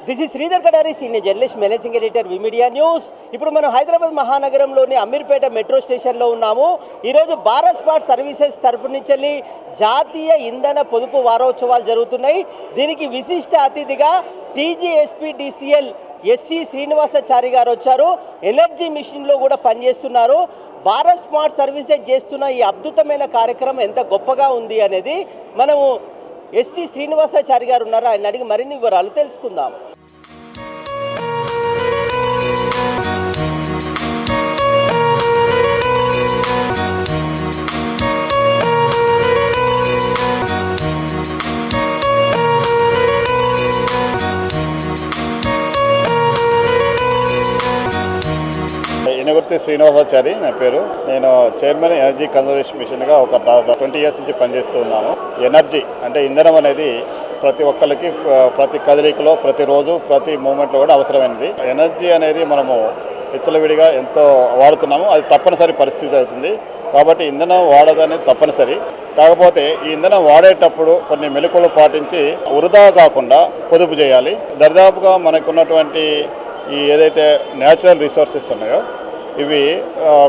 This is Sridhar Kadari, senior journalist, managing editor, V Media news. ఇప్పుడు మనం Hyderabad మహానగరంలోని Ameerpet metro స్టేషన్లో ఉన్నాము. ఈరోజు భారత్ స్మార్ట్ సర్వీసెస్ తరపు నుంచి జాతీయ ఇంధన పొదుపు వారోత్సవాలు జరుగుతున్నాయి. దీనికి విశిష్ట అతిథిగా టీజీఎస్పీడీసీఎల్ ఎస్సీ శ్రీనివాసాచారి గారు వచ్చారు. ఎనర్జీ మిషన్లో కూడా పనిచేస్తున్నారు. భారత్ స్మార్ట్ సర్వీసెస్ చేస్తున్న ఈ అద్భుతమైన కార్యక్రమం ఎంత గొప్పగా ఉంది అనేది మనము ఎస్సీ శ్రీనివాసాచారి గారు ఉన్నారు, ఆయన అడిగి మరిన్ని వివరాలు తెలుసుకుందాం. ఇనగుర్తి శ్రీనివాసాచారి నా పేరు. నేను చైర్మన్ ఎనర్జీ కన్జర్వేషన్ మిషన్గా ఒక 20 ఇయర్స్ నుంచి పనిచేస్తూ ఉన్నాను. ఎనర్జీ అంటే ఇంధనం అనేది ప్రతి ఒక్కరికి ప్రతి కదలికలో, ప్రతిరోజు, ప్రతి మూమెంట్లో కూడా అవసరమైనది. ఎనర్జీ అనేది మనము విచ్చలవిడిగా ఎంతో వాడుతున్నాము, అది తప్పనిసరి పరిస్థితి అవుతుంది. కాబట్టి ఇంధనం వాడదనేది తప్పనిసరి. కాకపోతే ఈ ఇంధనం వాడేటప్పుడు కొన్ని మెలకువలు పాటించి వృధా కాకుండా పొదుపు చేయాలి. దరిదాపుగా మనకున్నటువంటి ఈ ఏదైతే న్యాచురల్ రిసోర్సెస్ ఉన్నాయో ఇవి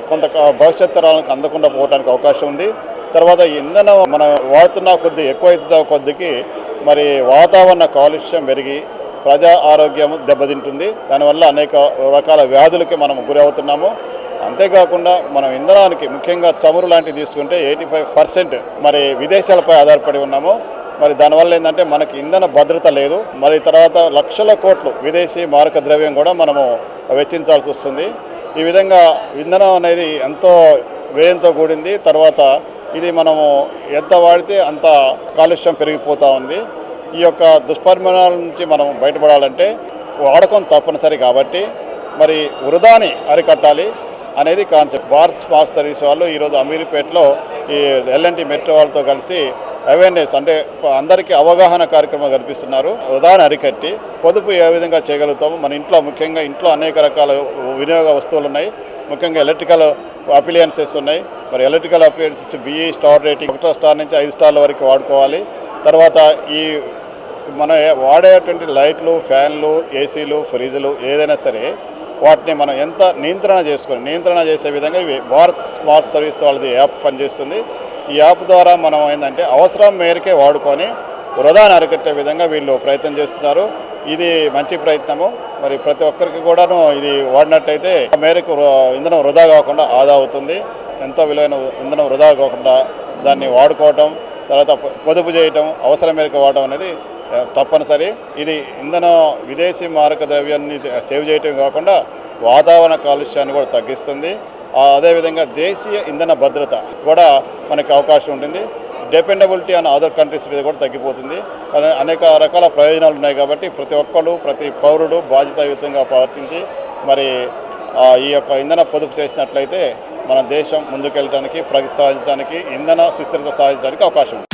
కొంత భవిష్యత్ తరాలకు అందకుండా పోవడానికి అవకాశం ఉంది. తర్వాత ఇంధనం మనం వాడుతున్న కొద్ది ఎక్కువ కొద్దికి మరి వాతావరణ కాలుష్యం పెరిగి ప్రజా ఆరోగ్యం దెబ్బతింటుంది. దానివల్ల అనేక రకాల వ్యాధులకి మనం గురి అవుతున్నాము. అంతేకాకుండా మనం ఇంధనానికి ముఖ్యంగా చమురు లాంటివి తీసుకుంటే 85% మరి విదేశాలపై ఆధారపడి ఉన్నాము. మరి దానివల్ల ఏంటంటే మనకి ఇంధన భద్రత లేదు. మరి తర్వాత లక్షల కోట్లు విదేశీ మారక ద్రవ్యం కూడా మనము వెచ్చించాల్సి వస్తుంది. ఈ విధంగా ఇంధనం అనేది ఎంతో వ్యయంతో కూడింది. తర్వాత ఇది మనము ఎంత వాడితే అంత కాలుష్యం పెరిగిపోతూ ఉంది. ఈ యొక్క దుష్పరిమాణాల నుంచి మనం బయటపడాలంటే వాడకం తప్పనిసరి. కాబట్టి మరి వృధాని అరికట్టాలి అనేది కాన్సెప్ట్. భారత్ స్మార్ట్ సర్వీస్ వాళ్ళు ఈరోజు అమీర్పేటలో ఈ ఎల్ఎన్టీ మెట్రో వాళ్ళతో కలిసి అవేర్నెస్ అంటే అందరికీ అవగాహన కార్యక్రమం కల్పిస్తున్నారు. వృధాని అరికట్టి పొదుపు ఏ విధంగా చేయగలుగుతాము. మన ఇంట్లో ముఖ్యంగా ఇంట్లో అనేక రకాల వినియోగ వస్తువులు ఉన్నాయి. ముఖ్యంగా ఎలక్ట్రికల్ అప్లియన్సెస్ ఉన్నాయి. మరి electrical appliances BE star rating 1 star నుంచి 5 స్టార్ల వరకు వాడుకోవాలి. తర్వాత ఈ మనం వాడేటువంటి లైట్లు, ఫ్యాన్లు, ఏసీలు, ఫ్రిడ్జ్లు ఏదైనా సరే వాటిని మనం ఎంత నియంత్రణ చేసే విధంగా ఇవి భారత్ స్మార్ట్ సర్వీస్ వాళ్ళది యాప్ పనిచేస్తుంది. ఈ యాప్ ద్వారా మనం ఏంటంటే అవసరం మేరకే వాడుకొని వృధాని అరికట్టే విధంగా వీళ్ళు ప్రయత్నం చేస్తున్నారు. ఇది మంచి ప్రయత్నము. మరి ప్రతి ఒక్కరికి కూడాను ఇది వాడినట్టయితే మేరకు ఇంధనం వృధా కాకుండా ఆదా అవుతుంది. ఎంతో విలువైన ఇంధనం వృధా కాకుండా దాన్ని వాడుకోవటం, తర్వాత పొదుపు చేయటం, అవసరం మేరకు వాడటం అనేది తప్పనిసరి. ఇది ఇంధనం విదేశీ మారక ద్రవ్యాన్ని సేవ్ చేయటం కాకుండా వాతావరణ కాలుష్యాన్ని కూడా తగ్గిస్తుంది. అదేవిధంగా దేశీయ ఇంధన భద్రత కూడా మనకి అవకాశం ఉంటుంది. డిపెండబిలిటీ ఆన్ అదర్ కంట్రీస్ మీద కూడా తగ్గిపోతుంది. అనేక రకాల ప్రయోజనాలు ఉన్నాయి. కాబట్టి ప్రతి ఒక్కరు, ప్రతి పౌరుడు బాధ్యతాయుతంగా ప్రవర్తించి మరి ఈ యొక్క ఇంధన పొదుపు చేసినట్లయితే మన దేశం ముందుకెళ్ళడానికి, ప్రగతి సాధించడానికి, ఇంధన సుస్థిరత సాధించడానికి అవకాశం ఉంది.